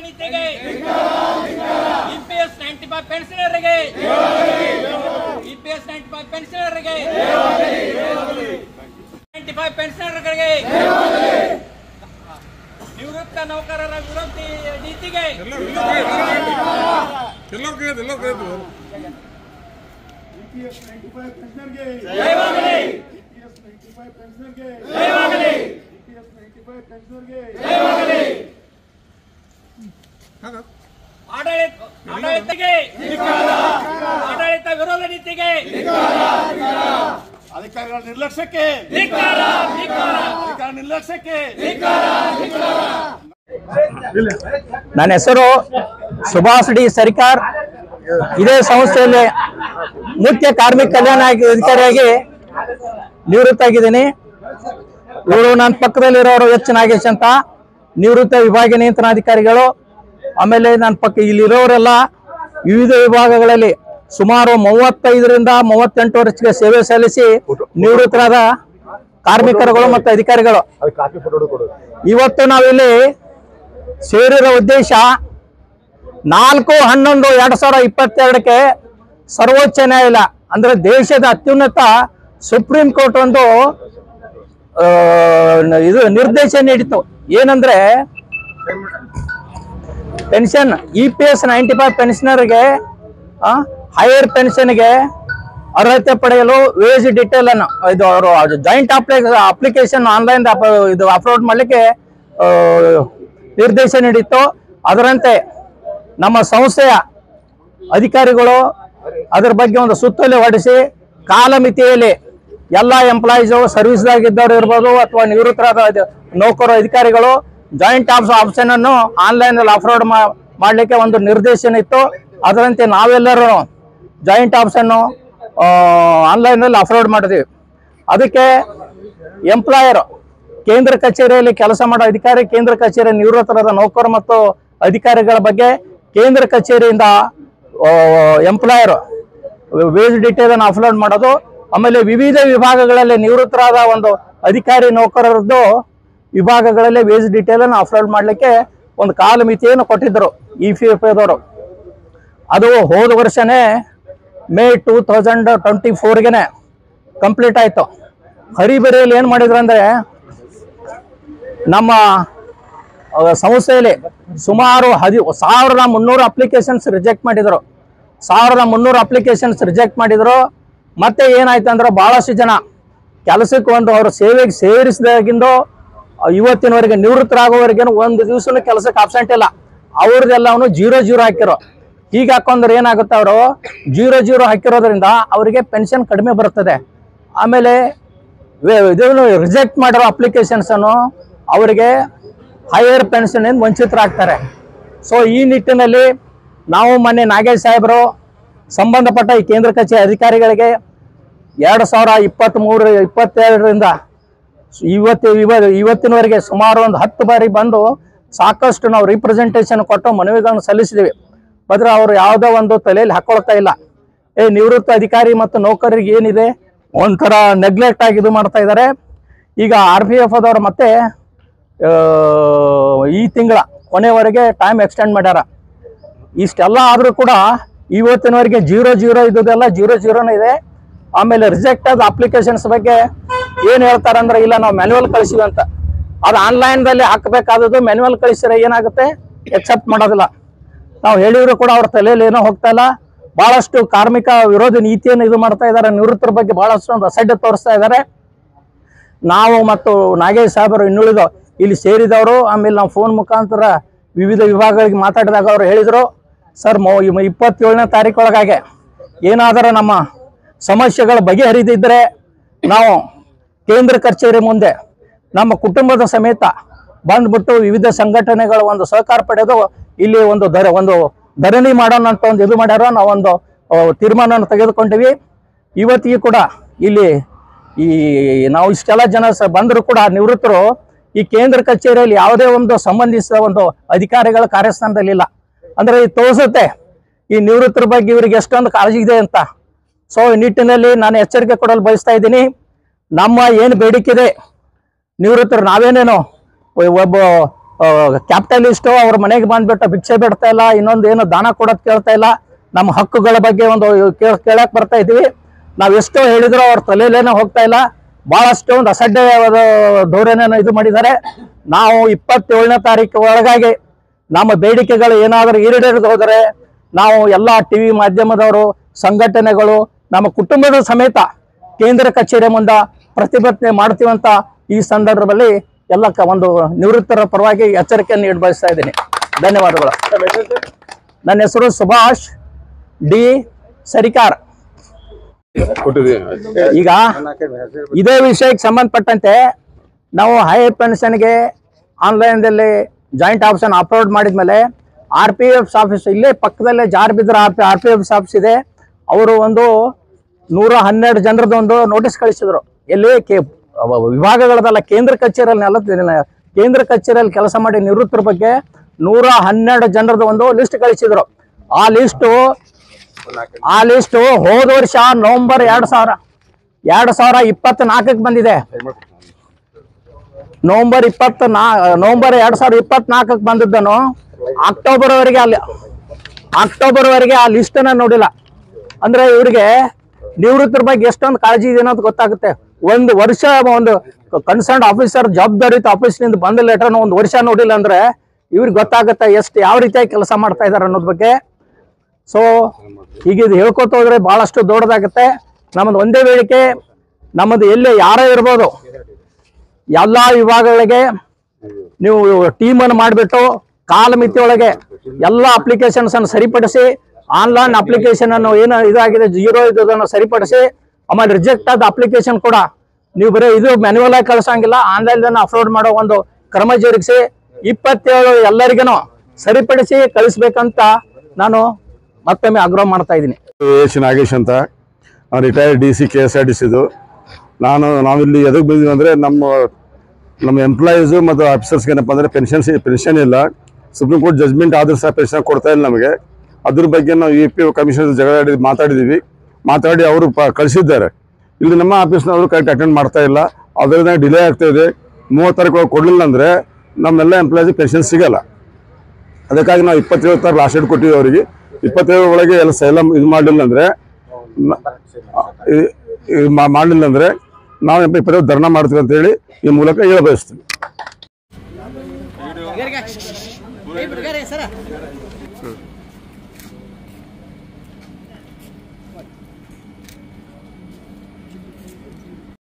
ನೀತಿಗೆ EPS 95 ಪೆನ್ಷನರ್ಗೆ EPS 95 ಪೆನ್ಷನರ್ಗೆ 95 ಪೆನ್ಷನರ್ಗಳಿಗೆ ನಿವೃತ್ತ ನೌಕರರ ವಿರೋಧಿ ನೀತಿಗೆ EPS 95 ಪೆನ್ಷನರ್ಗೆ ಜಯವಾಗಲಿ EPS 95 ಪೆನ್ಷನರ್ಗೆ ಜಯವಾಗಲಿ EPS 95 ಪೆನ್ಷನರ್ಗೆ ಜಯವಾಗಲಿ ಆಡಳಿತಗೆ ಆಡಳಿತ ವಿರೋಧ ನೀತಿಗೆ ಅಧಿಕಾರಿಗಳ ನಿರ್ಲಕ್ಷ್ಯಕ್ಕೆ ಅಧಿಕಾರಿಗಳ ನಿರ್ಲಕ್ಷ್ಯಕ್ಕೆ ನನ್ನ ಹೆಸರು ಸುಭಾಷ್ ಡಿ ಸರಿಕಾರ್. ಇದೇ ಸಂಸ್ಥೆಯಲ್ಲಿ ಮುಖ್ಯ ಕಾರ್ಮಿಕ ಕಲ್ಯಾಣ ಅಧಿಕಾರಿಯಾಗಿ ನಿವೃತ್ತ ಆಗಿದ್ದೀನಿ. ಇವರು ನನ್ನ ಪಕ್ಕದಲ್ಲಿರೋರು ಎಚ್ ನಾಗೇಶ್ ಅಂತ ನಿವೃತ್ತ ವಿಭಾಗೀಯ ನಿಯಂತ್ರಣಾಧಿಕಾರಿಗಳು. ಆಮೇಲೆ ನನ್ನ ಪಕ್ಕ ಇಲ್ಲಿರೋರೆಲ್ಲ ವಿವಿಧ ವಿಭಾಗಗಳಲ್ಲಿ ಸುಮಾರು 35ರಿಂದ 38 ವರ್ಷಕ್ಕೆ ಸೇವೆ ಸಲ್ಲಿಸಿ ನಿವೃತ್ತರಾದ ಕಾರ್ಮಿಕರುಗಳು ಮತ್ತು ಅಧಿಕಾರಿಗಳು. ಇವತ್ತು ನಾವಿಲ್ಲಿ ಸೇರಿರೋ ಉದ್ದೇಶ 4/11/2022ಕ್ಕೆ ಸರ್ವೋಚ್ಚ ನ್ಯಾಯಾಲಯ ಅಂದ್ರೆ ದೇಶದ ಅತ್ಯುನ್ನತ ಸುಪ್ರೀಂ ಕೋರ್ಟ್ ಒಂದು ಇದು ನಿರ್ದೇಶನ ನೀಡಿತು. ಏನಂದ್ರೆ ಪೆನ್ಷನ್ EPS 95 ಪೆನ್ಷನರ್ಗೆ ಹೈಯರ್ ಪೆನ್ಷನ್ಗೆ ಅರ್ಹತೆ ಪಡೆಯಲು ವೇಜ್ ಡೀಟೇಲ್ ಅನ್ನು ಇದು ಅವರು ಜಾಯಿಂಟ್ ಅಪ್ಲಿಕೇಶನ್ ಆನ್ಲೈನ್ ಇದು ಅಪ್ಲೋಡ್ ಮಾಡಲಿಕ್ಕೆ ನಿರ್ದೇಶನ ನೀಡಿತ್ತು. ಅದರಂತೆ ನಮ್ಮ ಸಂಸ್ಥೆಯ ಅಧಿಕಾರಿಗಳು ಅದರ ಬಗ್ಗೆ ಒಂದು ಸುತ್ತೋಲೆ ಹೊರಡಿಸಿ ಕಾಲಮಿತಿಯಲ್ಲಿ ಎಲ್ಲ ಎಂಪ್ಲಾಯೀಸು ಸರ್ವಿಸ್ದಾಗಿದ್ದವರು ಇರ್ಬೋದು ಅಥವಾ ನಿವೃತ್ತರಾದ ನೌಕರ ಅಧಿಕಾರಿಗಳು ಜಾಯಿಂಟ್ ಆಪ್ಷನ್ ಅನ್ನು ಆನ್ಲೈನಲ್ಲಿ ಅಪ್ಲೋಡ್ ಮಾಡಲಿಕ್ಕೆ ಒಂದು ನಿರ್ದೇಶನ ಇತ್ತು. ಅದರಂತೆ ನಾವೆಲ್ಲರೂ ಜಾಯಿಂಟ್ ಆಪ್ಷನ್ನು ಆನ್ಲೈನಲ್ಲಿ ಅಪ್ಲೋಡ್ ಮಾಡಿದ್ವಿ. ಅದಕ್ಕೆ ಎಂಪ್ಲಾಯರ್ ಕೇಂದ್ರ ಕಚೇರಿಯಲ್ಲಿ ಕೆಲಸ ಮಾಡೋ ಅಧಿಕಾರಿ, ಕೇಂದ್ರ ಕಚೇರಿ ನಿವೃತ್ತರಾದ ನೌಕರು ಮತ್ತು ಅಧಿಕಾರಿಗಳ ಬಗ್ಗೆ ಕೇಂದ್ರ ಕಚೇರಿಯಿಂದ ಎಂಪ್ಲಾಯರ್ ವೇಜ್ ಡೀಟೇಲ್ ಅನ್ನು ಅಪ್ಲೋಡ್ ಮಾಡೋದು. ಆಮೇಲೆ ವಿವಿಧ ವಿಭಾಗಗಳಲ್ಲಿ ನಿವೃತ್ತರಾದ ಒಂದು ಅಧಿಕಾರಿ ನೌಕರರದ್ದು ವಿಭಾಗಗಳಲ್ಲಿ ವೇಜ್ ಡೀಟೇಲ್ ಅನ್ನು ಅಪ್ಲೋಡ್ ಮಾಡಲಿಕ್ಕೆ ಒಂದು ಕಾಲಮಿತಿಯನ್ನು ಕೊಟ್ಟಿದ್ದರು EPFದವರು. ಅದು ಹೋದ ವರ್ಷನೇ ಮೇ 2024ಗೆ ಕಂಪ್ಲೀಟ್ ಆಯಿತು. ಹರಿಬರಿಯಲ್ಲಿ ಏನು ಮಾಡಿದ್ರು ಅಂದರೆ ನಮ್ಮ ಸಂಸ್ಥೆಯಲ್ಲಿ ಸುಮಾರು 1300 ಅಪ್ಲಿಕೇಶನ್ಸ್ ರಿಜೆಕ್ಟ್ ಮಾಡಿದರು. 1300 ಅಪ್ಲಿಕೇಶನ್ಸ್ ರಿಜೆಕ್ಟ್ ಮಾಡಿದರು. ಮತ್ತೆ ಏನಾಯ್ತು ಅಂದ್ರೆ ಭಾಳಷ್ಟು ಜನ ಕೆಲಸಕ್ಕೆ ಒಂದು ಅವರು ಸೇವೆಗೆ ಸೇರಿಸಿದಾಗಿಂದು ಇವತ್ತಿನವರೆಗೆ ನಿವೃತ್ತರಾಗೋವರೆಗೇನು ಒಂದು ದಿವಸನೂ ಕೆಲಸಕ್ಕೆ ಆಬ್ಸೆಂಟ್ ಇಲ್ಲ. ಅವ್ರದ್ದೆಲ್ಲವನು 0 ಹಾಕಿರೋ. ಹೀಗೆ ಹಾಕೊಂಡ್ರೆ ಏನಾಗುತ್ತೆ, ಅವರು 0 ಹಾಕಿರೋದ್ರಿಂದ ಅವರಿಗೆ ಪೆನ್ಷನ್ ಕಡಿಮೆ ಬರ್ತದೆ. ಆಮೇಲೆ ಇದನ್ನು ರಿಜೆಕ್ಟ್ ಮಾಡಿರೋ ಅಪ್ಲಿಕೇಶನ್ಸನ್ನು ಅವರಿಗೆ ಹೈಯರ್ ಪೆನ್ಷನ್ ವಂಚಿತರಾಗ್ತಾರೆ. ಸೊ ಈ ನಿಟ್ಟಿನಲ್ಲಿ ನಾವು ಮೊನ್ನೆ ನಾಗೇಶ್ ಸಾಹೇಬರು ಸಂಬಂಧಪಟ್ಟ ಈ ಕೇಂದ್ರ ಕಚೇರಿ ಅಧಿಕಾರಿಗಳಿಗೆ 2023-22ರಿಂದ ಇವತ್ತಿನವರೆಗೆ ಸುಮಾರು ಒಂದು 10 ಬಾರಿ ಬಂದು ಸಾಕಷ್ಟು ನಾವು ರಿಪ್ರೆಸೆಂಟೇಷನ್ ಕೊಟ್ಟು ಮನವಿಗಳನ್ನು ಸಲ್ಲಿಸಿದ್ದೀವಿ. ಆದರೆ ಅವರು ಯಾವುದೋ ಒಂದು ತಲೆಯಲ್ಲಿ ಹಾಕೊಳ್ತಾ ಇಲ್ಲ. ನಿವೃತ್ತ ಅಧಿಕಾರಿ ಮತ್ತು ನೌಕರರಿಗೆ ಏನಿದೆ ಒಂಥರ ನೆಗ್ಲೆಕ್ಟ್ ಆಗಿ ಇದು ಮಾಡ್ತಾ ಇದ್ದಾರೆ. ಈಗ RPFದವರು ಮತ್ತೆ ಈ ತಿಂಗಳ ಕೊನೆವರೆಗೆ ಟೈಮ್ ಎಕ್ಸ್ಟೆಂಡ್ ಮಾಡ್ಯಾರ. ಇಷ್ಟೆಲ್ಲ ಆದರೂ ಕೂಡ ಇವತ್ತಿನವರೆಗೆ 0 ಇದ್ದುದೆಲ್ಲ 0 ಇದೆ. ಆಮೇಲೆ ರಿಜೆಕ್ಟ್ ಆದ ಅಪ್ಲಿಕೇಶನ್ಸ್ ಬಗ್ಗೆ ಏನು ಹೇಳ್ತಾರೆ ಅಂದ್ರೆ, ಇಲ್ಲ ನಾವು ಮ್ಯಾನ್ಯುವಲ್ ಕಳಿಸಿವಿ ಅಂತ. ಅದು ಆನ್ಲೈನ್ದಲ್ಲಿ ಹಾಕಬೇಕಾದದ್ದು ಮ್ಯಾನ್ಯುವಲ್ ಕಳಿಸಿದ್ರೆ ಏನಾಗುತ್ತೆ, ಎಕ್ಸೆಪ್ಟ್ ಮಾಡೋದಿಲ್ಲ. ನಾವು ಹೇಳಿದ್ರು ಕೂಡ ಅವ್ರ ತಲೆಯಲ್ಲಿ ಏನೋ ಹೋಗ್ತಾ ಇಲ್ಲ. ಭಾಳಷ್ಟು ಕಾರ್ಮಿಕ ವಿರೋಧಿ ನೀತಿಯನ್ನು ಇದು ಮಾಡ್ತಾ ಇದ್ದಾರೆ. ನಿವೃತ್ತರ ಬಗ್ಗೆ ಭಾಳಷ್ಟು ಒಂದು ಅಸಡ್ಡೆ ತೋರಿಸ್ತಾ ಇದ್ದಾರೆ. ನಾವು ಮತ್ತು ನಾಗೇಶ್ ಸಾಹೇಬರು ಇನ್ನುಳಿದು ಇಲ್ಲಿ ಸೇರಿದವರು ಆಮೇಲೆ ನಾವು ಫೋನ್ ಮುಖಾಂತರ ವಿವಿಧ ವಿಭಾಗಗಳಿಗೆ ಮಾತಾಡಿದಾಗ ಅವರು ಹೇಳಿದರು, ಸರ್ 27ನೇ ತಾರೀಕೊಳಗಾಗಿ ಏನಾದರೂ ನಮ್ಮ ಸಮಸ್ಯೆಗಳು ಬಗೆಹರಿದಿದ್ದರೆ ನಾವು ಕೇಂದ್ರ ಕಚೇರಿ ಮುಂದೆ ನಮ್ಮ ಕುಟುಂಬದ ಸಮೇತ ಬಂದ್ಬಿಟ್ಟು ವಿವಿಧ ಸಂಘಟನೆಗಳ ಒಂದು ಸಹಕಾರ ಪಡೆದು ಇಲ್ಲಿ ಒಂದು ಧರಣಿ ಮಾಡೋಣ ಅಂತ ಒಂದು ಇದು ಮಾಡ್ಯಾರ. ನಾವೊಂದು ತೀರ್ಮಾನವನ್ನು ತೆಗೆದುಕೊಂಡಿವಿ. ಇವತ್ತಿಗೆ ಕೂಡ ಇಲ್ಲಿ ನಾವು ಇಷ್ಟೆಲ್ಲ ಜನ ಬಂದರೂ ಕೂಡ ನಿವೃತ್ತರು ಈ ಕೇಂದ್ರ ಕಚೇರಿಯಲ್ಲಿ ಯಾವುದೇ ಒಂದು ಸಂಬಂಧಿಸಿದ ಒಂದು ಅಧಿಕಾರಿಗಳ ಕಾರ್ಯಸ್ಥಾನದಲ್ಲಿಲ್ಲ. ಅಂದರೆ ಇದು ತೋರಿಸುತ್ತೆ ಈ ನಿವೃತ್ತರ ಬಗ್ಗೆ ಇವರಿಗೆ ಎಷ್ಟೊಂದು ಕಾಳಜಿ ಇದೆ ಅಂತ. ಸೊ ಈ ನಿಟ್ಟಿನಲ್ಲಿ ನಾನು ಎಚ್ಚರಿಕೆ ಕೊಡಲು ಬಯಸ್ತಾ ಇದ್ದೀನಿ. ನಮ್ಮ ಏನು ಬೇಡಿಕೆ ಇದೆ, ನಿವೃತ್ತರು ನಾವೇನೇನು ಒಬ್ಬ ಕ್ಯಾಪಿಟಲಿಸ್ಟು ಅವ್ರ ಮನೆಗೆ ಬಂದ್ಬಿಟ್ಟು ಭಿಕ್ಷೆ ಬಿಡ್ತಾ ಇಲ್ಲ, ಇನ್ನೊಂದು ಏನು ದಾನ ಕೊಡೋದು ಕೇಳ್ತಾ ಇಲ್ಲ. ನಮ್ಮ ಹಕ್ಕುಗಳ ಬಗ್ಗೆ ಒಂದು ಕೇಳಕ್ ಬರ್ತಾ ಇದ್ದೀವಿ. ನಾವು ಎಷ್ಟೋ ಹೇಳಿದ್ರು ಅವ್ರ ತಲೆಯಲ್ಲೇನೋ ಹೋಗ್ತಾ ಇಲ್ಲ. ಬಹಳಷ್ಟು ಒಂದು ಅಸಡ್ಡೆಯಾದ ಧೋರಣೆಯನ್ನು ಇದು ಮಾಡಿದ್ದಾರೆ. ನಾವು 27ನೇ ತಾರೀಕು ಒಳಗಾಗಿ ನಮ್ಮ ಬೇಡಿಕೆಗಳು ಏನಾದರೂ ಈಡೇರಿದು ಹೋದರೆ ನಾವು ಎಲ್ಲ ಟಿವಿ ಮಾಧ್ಯಮದವರು, ಸಂಘಟನೆಗಳು, ನಮ್ಮ ಕುಟುಂಬದ ಸಮೇತ ಕೇಂದ್ರ ಕಚೇರಿ ಮುಂದೆ ಪ್ರತಿಭಟನೆ ಮಾಡ್ತೀವಂತ ಈ ಸಂದರ್ಭದಲ್ಲಿ ಎಲ್ಲ ಒಂದು ನಿವೃತ್ತರ ಪರವಾಗಿ ಎಚ್ಚರಿಕೆಯನ್ನು ನೀಡಿ ಬಯಸ್ತಾ ಇದ್ದೀನಿ. ಧನ್ಯವಾದಗಳು. ನನ್ನ ಹೆಸರು ಸುಭಾಷ್ ಡಿ ಸರಿಕಾರ್. ಈಗ ಇದೇ ವಿಷಯಕ್ಕೆ ಸಂಬಂಧಪಟ್ಟಂತೆ ನಾವು ಹೈ ಪೆನ್ಷನ್ಗೆ ಆನ್ಲೈನ್ದಲ್ಲಿ ಜಾಯಿಂಟ್ ಆಪ್ಷನ್ ಅಪ್ಲೋಡ್ ಮಾಡಿದ್ಮೇಲೆ RPF ಆಫೀಸ್ ಇಲ್ಲೇ ಪಕ್ಕದಲ್ಲೇ ಜಾರ್ಬಿದ್ರ RPF ಆಫೀಸ್ ಇದೆ. ಅವರು ಒಂದು 112 ಜನರದ್ದು ಒಂದು ನೋಟಿಸ್ ಕಳಿಸಿದ್ರು. ಎಲ್ಲಿ ವಿಭಾಗಗಳದಲ್ಲ, ಕೇಂದ್ರ ಕಚೇರಿಯಲ್ಲಿ ಕೇಂದ್ರ ಕಚೇರಿಯಲ್ಲಿ ಕೆಲಸ ಮಾಡಿ ನಿವೃತ್ತರ ಬಗ್ಗೆ 112 ಜನರದ್ದು ಒಂದು ಲಿಸ್ಟ್ ಕಳಿಸಿದ್ರು. ಆ ಲಿಸ್ಟ್ ಹೋದ ವರ್ಷ ನವೆಂಬರ್ 2024 ಬಂದಿದೆ. ನವೆಂಬರ್ 2024 ಬಂದಿದ್ದನು ಅಕ್ಟೋಬರ್ ವರೆಗೆ ಆ ಲಿಸ್ಟ್ ಅನ್ನ ನೋಡಿಲ್ಲ. ಅಂದ್ರೆ ಇವರಿಗೆ ನಿವೃತ್ತರ ಬಗ್ಗೆ ಎಷ್ಟೊಂದು ಕಾಳಜಿ ಇದೆ ಅನ್ನೋದು ಗೊತ್ತಾಗುತ್ತೆ. ಒಂದು ವರ್ಷ ಒಂದು ಕನ್ಸರ್ನ್ ಆಫೀಸರ್ ಜವಾಬ್ದಾರಿತ ಆಫೀಸ್ನಿಂದ ಬಂದ ಲೆಟರ್ನ ಒಂದು ವರ್ಷ ನೋಡಿಲ್ಲ ಅಂದ್ರೆ ಇವ್ರಿಗೆ ಗೊತ್ತಾಗುತ್ತೆ ಯಾವ ರೀತಿಯಾಗಿ ಕೆಲಸ ಮಾಡ್ತಾ ಇದಾರೆ ಅನ್ನೋದ್ ಬಗ್ಗೆ. ಸೊ ಹೀಗಿದು ಹೇಳ್ಕೊತ ಹೋದ್ರೆ ಬಹಳಷ್ಟು ದೊಡ್ಡದಾಗುತ್ತೆ. ನಮ್ಮದು ಒಂದೇ ಬೇಡಿಕೆ, ನಮ್ಮದು ಎಲ್ಲಿ ಯಾರೇ ಇರ್ಬೋದು, ಎಲ್ಲ ವಿಭಾಗಗಳಿಗೆ ನೀವು ಟೀಮನ್ನು ಮಾಡಿಬಿಟ್ಟು ಕಾಲಮಿತಿಯೊಳಗೆ ಎಲ್ಲ ಅಪ್ಲಿಕೇಶನ್ಸ್ ಅನ್ನು ಸರಿಪಡಿಸಿ, ಆನ್ಲೈನ್ ಅಪ್ಲಿಕೇಶನ್ ಅನ್ನು ಏನು ಇದಾಗಿದೆ 0 ಇದನ್ನು ಸರಿಪಡಿಸಿ, ಆಮೇಲೆ ರಿಜೆಕ್ಟ್ ಆದ ಅಪ್ಲಿಕೇಶನ್ ಕೂಡ ನೀವು ಬರೀ ಇದು ಮ್ಯಾನ್ಯುವಲ್ ಆಗಿ ಕಳ್ಸಂಗಿಲ್ಲ, ಆನ್ಲೈನ್ ಅಪ್ಲೋಡ್ ಮಾಡೋ ಒಂದು ಕ್ರಮ ಜರುಗಿಸಿ 27 ಎಲ್ಲರಿಗೂ ಸರಿಪಡಿಸಿ ಕಳಿಸ್ಬೇಕಂತ ನಾನು ಮತ್ತೊಮ್ಮೆ ಆಗ್ರಹ ಮಾಡ್ತಾ ಇದ್ದೀನಿ. ನಾಗೇಶ್ ಅಂತ, ರಿಟೈರ್ಡ್ DC KSRTCದು. ನಾವಿಲ್ಲಿ ಎದಕ್ಕೆ ಬಂದಿದ್ದೀವಿ ಅಂದರೆ ನಮ್ಮ ಎಂಪ್ಲಾಯೀಸು ಮತ್ತು ಆಫೀಸರ್ಸ್ಗೆ ಏನಪ್ಪ ಅಂದರೆ ಪೆನ್ಷನ್ ಇಲ್ಲ. ಸುಪ್ರೀಂ ಕೋರ್ಟ್ ಜಜ್ಮೆಂಟ್ ಆದರೂ ಸಹ ಪೆನ್ಷನ್ ಕೊಡ್ತಾ ಇಲ್ಲ ನಮಗೆ. ಅದ್ರ ಬಗ್ಗೆ ನಾವು EPO ಕಮಿಷನರ್ ಮಾತಾಡಿ ಅವರು ಕಳಿಸಿದ್ದಾರೆ. ಇಲ್ಲಿ ನಮ್ಮ ಆಫೀಸ್ನವರು ಕರೆಕ್ಟ್ ಅಟೆಂಡ್ ಮಾಡ್ತಾ ಇಲ್ಲ. ಅದರಿಂದ ಡಿಲೇ ಆಗ್ತಾ ಇದೆ. 30 ತಾರೀಕು ಕೊಡಲಿಲ್ಲ ಅಂದರೆ ನಮ್ಮೆಲ್ಲ ಎಂಪ್ಲಾಯೀಸ್ ಪೆನ್ಷನ್ ಸಿಗಲ್ಲ. ಅದಕ್ಕಾಗಿ ನಾವು 27 ತಾರೀಕು ಲಾಸ್ಟ್ ಡೇಟ್ ಕೊಟ್ಟಿದ್ದೀವಿ ಅವರಿಗೆ. 27 ಒಳಗೆ ಎಲ್ಲ ಇದು ಮಾಡಲಿಲ್ಲ ಅಂದರೆ ನಾವು 27 ಧರ್ನಾ ಮಾಡ್ತೀವಿ ಅಂತೇಳಿ ಈ ಮೂಲಕ ಹೇಳ ಬಯಸ್ತೀವಿ.